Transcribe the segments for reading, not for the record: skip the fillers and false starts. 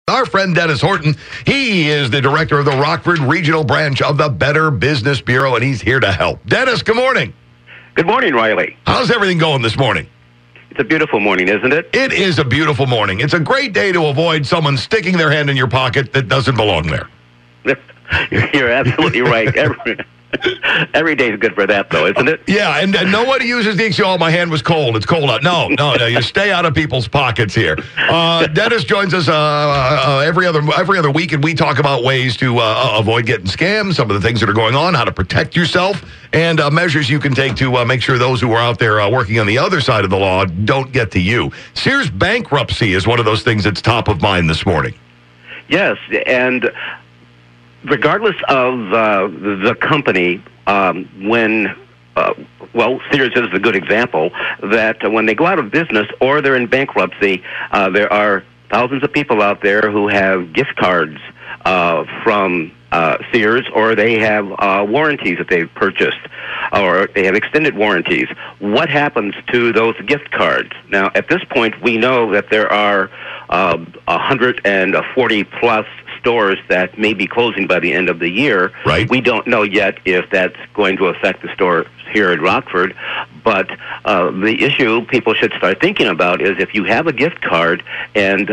Our friend Dennis Horton, he is the director of the Rockford Regional Branch of the Better Business Bureau, and he's here to help. Dennis, good morning. Good morning, Riley. How's everything going this morning? It's a beautiful morning, isn't it? It is a beautiful morning. It's a great day to avoid someone sticking their hand in your pocket that doesn't belong there. You're absolutely right. Every day is good for that, though, isn't it? Yeah, and nobody uses the excuse, oh, my hand was cold. It's cold out. No, you stay out of people's pockets here. Dennis joins us every other week, and we talk about ways to avoid getting scammed, some of the things that are going on, how to protect yourself, and measures you can take to make sure those who are out there working on the other side of the law don't get to you. Sears bankruptcy is one of those things that's top of mind this morning. Yes, and regardless of the company, Sears is a good example that when they go out of business or they're in bankruptcy, there are thousands of people out there who have gift cards from Sears, or they have warranties that they've purchased, or they have extended warranties. What happens to those gift cards? Now, at this point, we know that there are 140 plus stores that may be closing by the end of the year. Right. We don't know yet if that's going to affect the stores here at Rockford, but the issue people should start thinking about is if you have a gift card and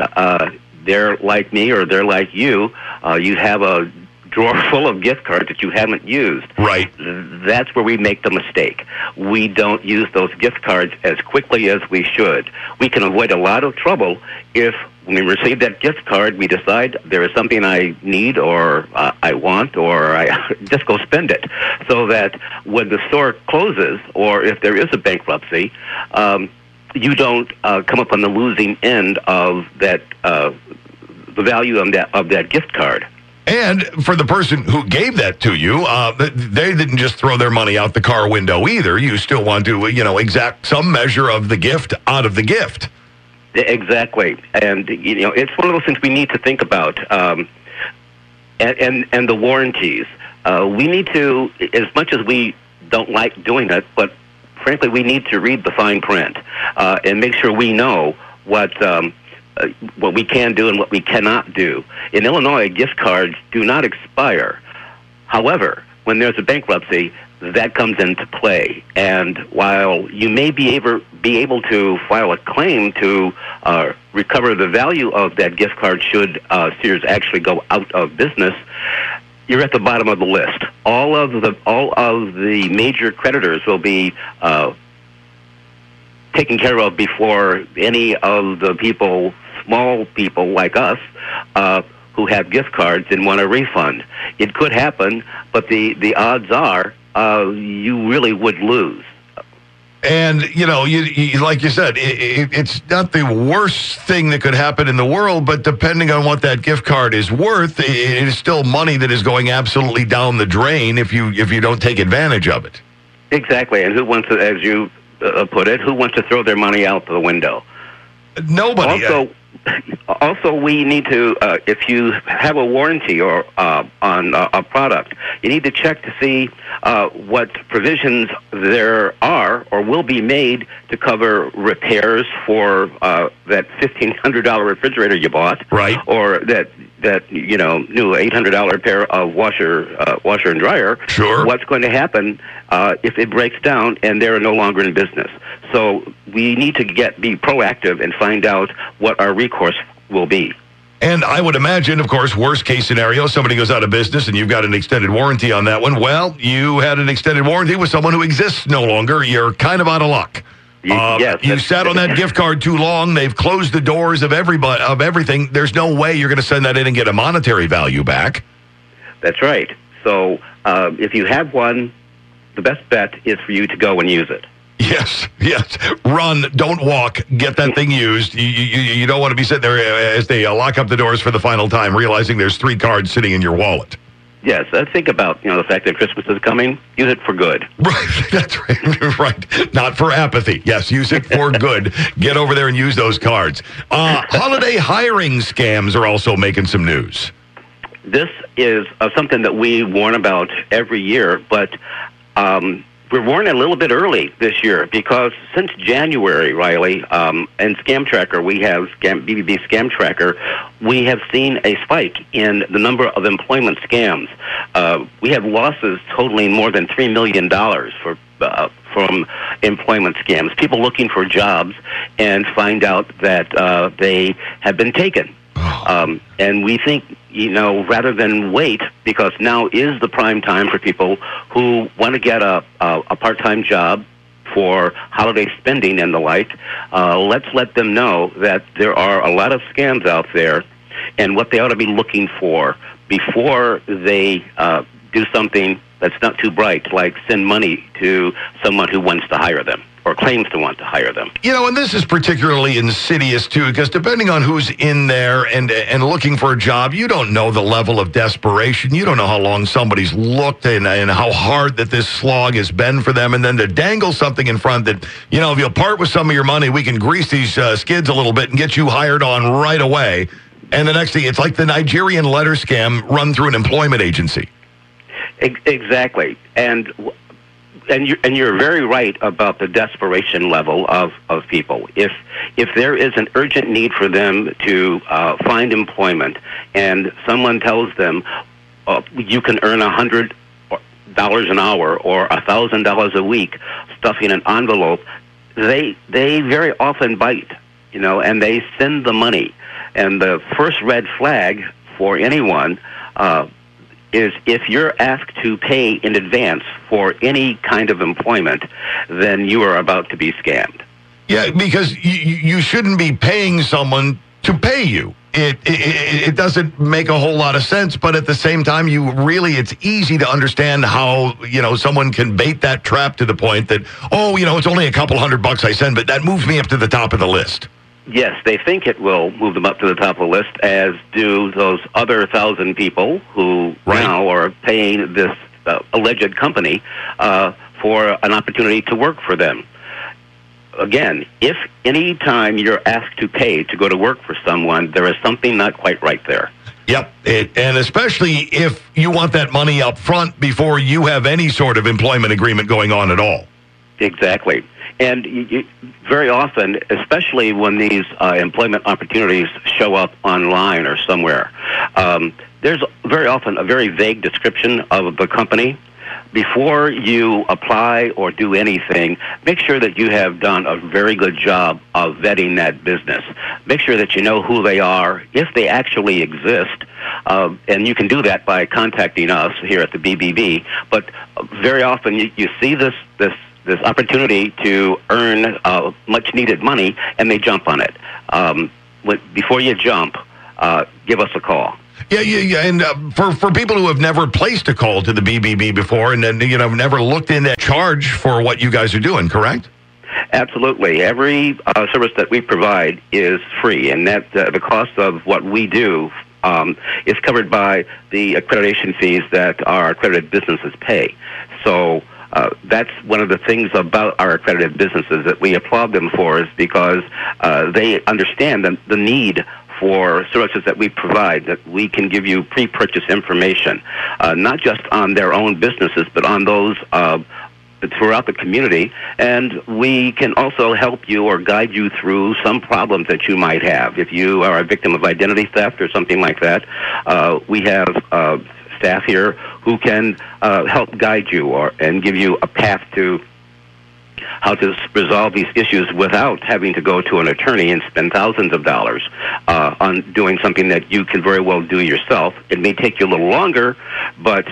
they're like me or they're like you, you have a drawer full of gift cards that you haven't used. Right. That's where we make the mistake. We don't use those gift cards as quickly as we should. We can avoid a lot of trouble if, when we receive that gift card, we decide there is something I need or I want, or I just go spend it. So that when the store closes, or if there is a bankruptcy, you don't come up on the losing end of that, the value of that gift card. And for the person who gave that to you, they didn't just throw their money out the car window either. You still want to, exact some measure of the gift out of the gift. Exactly. And, it's one of those things we need to think about. And the warranties. We need to, as much as we don't like doing it, but frankly, we need to read the fine print and make sure we know what we can do and what we cannot do. In Illinois, gift cards do not expire. However, when there's a bankruptcy, that comes into play. And while you may be able to file a claim to recover the value of that gift card should Sears actually go out of business, you're at the bottom of the list. All of the major creditors will be taken care of before any of the people, small people like us, who have gift cards and want a refund. It could happen, but the odds are you really would lose. And, you like you said, it's not the worst thing that could happen in the world, but depending on what that gift card is worth, it is still money that is going absolutely down the drain if you don't take advantage of it. Exactly. And who wants to, as you put it, who wants to throw their money out the window? Nobody. Also, we need to, if you have a warranty or on a product, you need to check to see what provisions there are or will be made to cover repairs for that $1,500 refrigerator you bought, right? Or that new $800 pair of washer and dryer. Sure. What's going to happen if it breaks down and they're no longer in business? So we need to be proactive and find out what our recourse will be. And I would imagine, of course, worst case scenario, somebody goes out of business and you've got an extended warranty on that one. Well, you had an extended warranty with someone who exists no longer. You're kind of out of luck. Yes, you sat on that gift card too long. They've closed the doors of everything. There's no way you're going to send that in and get a monetary value back. That's right. So if you have one, the best bet is for you to go and use it. Yes. Run, don't walk. Get that thing used. You don't want to be sitting there as they lock up the doors for the final time, realizing there's 3 cards sitting in your wallet. Yes, think about the fact that Christmas is coming. Use it for good. Right, that's right. Right, not for apathy. Yes, use it for good. Get over there and use those cards. Holiday hiring scams are also making some news. This is something that we warn about every year, but we're warned a little bit early this year because since January, Riley, and Scam Tracker, we have BBB Scam Tracker, we have seen a spike in the number of employment scams. We have losses totaling more than $3 million from employment scams. People looking for jobs and find out that they have been taken. And we think, rather than wait, because now is the prime time for people who want to get a part-time job for holiday spending and the like, let's let them know that there are a lot of scams out there and what they ought to be looking for before they do something that's not too bright, like send money to someone who wants to hire them or claims to want to hire them. And this is particularly insidious, too, because depending on who's in there and looking for a job, you don't know the level of desperation. You don't know how long somebody's looked and how hard that this slog has been for them. And then to dangle something in front that, if you'll part with some of your money, we can grease these skids a little bit and get you hired on right away. And the next thing, it's like the Nigerian letter scam run through an employment agency. Exactly. And you're very right about the desperation level of people. If there is an urgent need for them to find employment, and someone tells them you can earn $100 an hour or $1,000 a week stuffing an envelope, they very often bite, and they send the money. And the first red flag for anyone is if you're asked to pay in advance for any kind of employment, then you are about to be scammed. Yeah, because you shouldn't be paying someone to pay you. It doesn't make a whole lot of sense, but at the same time, it's easy to understand how, someone can bait that trap to the point that, it's only a couple $100 I send, but that moves me up to the top of the list. Yes, they think it will move them up to the top of the list, as do those other 1,000 people who now are paying this alleged company for an opportunity to work for them. Again, if any time you're asked to pay to go to work for someone, there is something not quite right there. Yep, and especially if you want that money up front before you have any sort of employment agreement going on at all. Exactly. And very often, especially when these employment opportunities show up online or somewhere, there's very often a very vague description of the company. Before you apply or do anything, make sure that you have done a very good job of vetting that business. Make sure that you know who they are, if they actually exist, and you can do that by contacting us here at the BBB. But very often you see this opportunity to earn much-needed money, and they jump on it. Before you jump, give us a call. Yeah, and for people who have never placed a call to the BBB before and then, never looked in that charge for what you guys are doing, correct? Absolutely. Every service that we provide is free, and that the cost of what we do is covered by the accreditation fees that our accredited businesses pay. So that's one of the things about our accredited businesses that we applaud them for, is because they understand the need for services that we provide, that we can give you pre-purchase information, not just on their own businesses, but on those throughout the community. And we can also help you or guide you through some problems that you might have. If you are a victim of identity theft or something like that, we have staff here who can help guide you and give you a path to how to resolve these issues without having to go to an attorney and spend thousands of dollars on doing something that you can very well do yourself. It may take you a little longer, but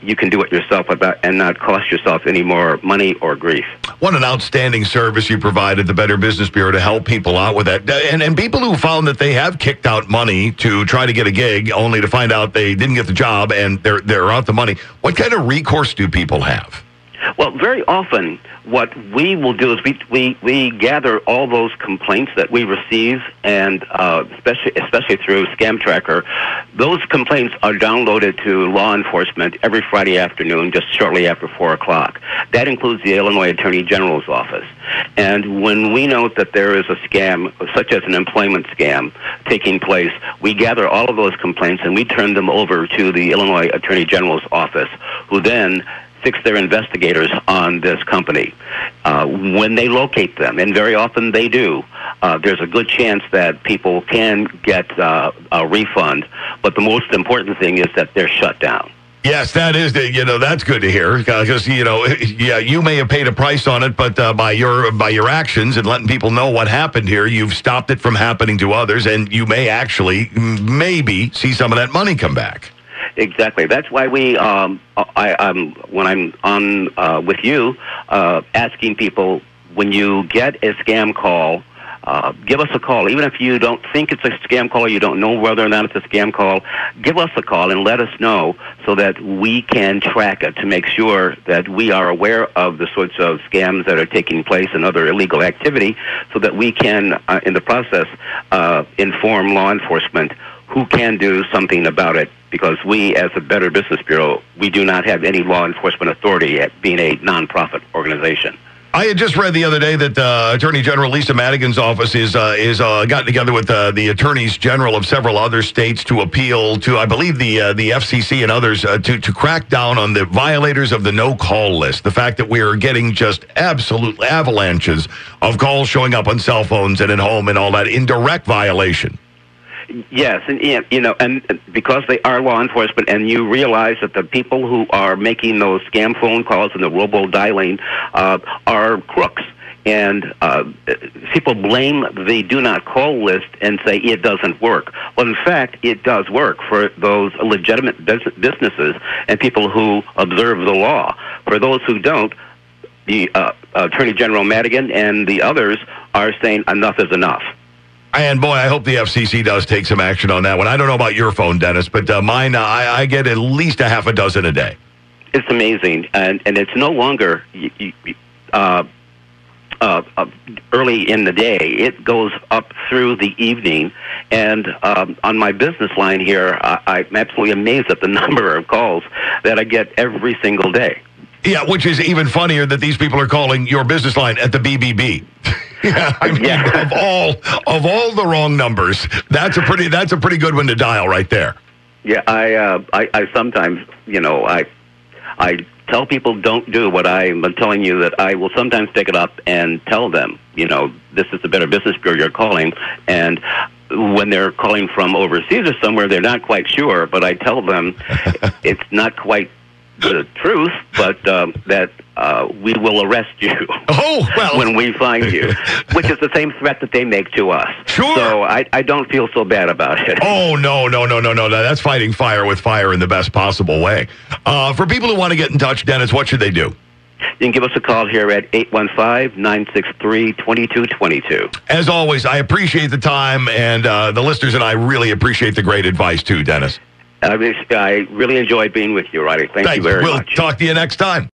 you can do it yourself and not cost yourself any more money or grief. What an outstanding service you provide at the Better Business Bureau to help people out with that. And people who found that they have kicked out money to try to get a gig only to find out they didn't get the job and they're out the money. What kind of recourse do people have? Well, very often what we will do is we gather all those complaints that we receive, and especially through Scam Tracker. Those complaints are downloaded to law enforcement every Friday afternoon, just shortly after 4 o'clock. That includes the Illinois Attorney General's office. And when we note that there is a scam, such as an employment scam, taking place, we gather all of those complaints and we turn them over to the Illinois Attorney General's office, who then fix their investigators on this company. When they locate them, and very often they do, there's a good chance that people can get a refund. But the most important thing is that they're shut down. Yes, that is, that's good to hear, because, yeah, you may have paid a price on it, but by your actions and letting people know what happened here, you've stopped it from happening to others, and you may actually, maybe, see some of that money come back. Exactly. That's why we, when I'm on with you, asking people, when you get a scam call, give us a call. Even if you don't think it's a scam call or you don't know whether or not it's a scam call, give us a call and let us know so that we can track it to make sure that we are aware of the sorts of scams that are taking place and other illegal activity so that we can, in the process, inform law enforcement who can do something about it. Because we, as a Better Business Bureau, we do not have any law enforcement authority at being a nonprofit organization. I had just read the other day that Attorney General Lisa Madigan's office is gotten together with the attorneys general of several other states to appeal to, I believe, the FCC and others to crack down on the violators of the no-call list. The fact that we are getting just absolute avalanches of calls showing up on cell phones and at home and all that in direct violation. Yes, and and because they are law enforcement, and you realize that the people who are making those scam phone calls and the robo-dialing are crooks, and people blame the do not call list and say it doesn't work. Well, in fact, it does work for those legitimate businesses and people who observe the law. For those who don't, the Attorney General Madigan and the others are saying enough is enough. And boy, I hope the FCC does take some action on that one. I don't know about your phone, Dennis, but mine, I get at least a half a dozen a day. It's amazing, and it's no longer early in the day. It goes up through the evening, and on my business line here, I'm absolutely amazed at the number of calls that I get every single day. Yeah, which is even funnier that these people are calling your business line at the BBB. Yeah, I mean, of all the wrong numbers, that's a pretty good one to dial right there. Yeah, I sometimes, I tell people don't do what I'm telling you, that I will sometimes pick it up and tell them, this is the Better Business Bureau you're calling, and when they're calling from overseas or somewhere, they're not quite sure, but I tell them it's not quite the truth, but that we will arrest you when we find you, which is the same threat that they make to us. Sure. So I don't feel so bad about it. Oh, no. That's fighting fire with fire in the best possible way. For people who want to get in touch, Dennis, what should they do? You can give us a call here at 815-963-2222. As always, I appreciate the time, and the listeners and I really appreciate the great advice, too, Dennis. I really enjoyed being with you, Riley. Thank you very much. We'll talk to you next time.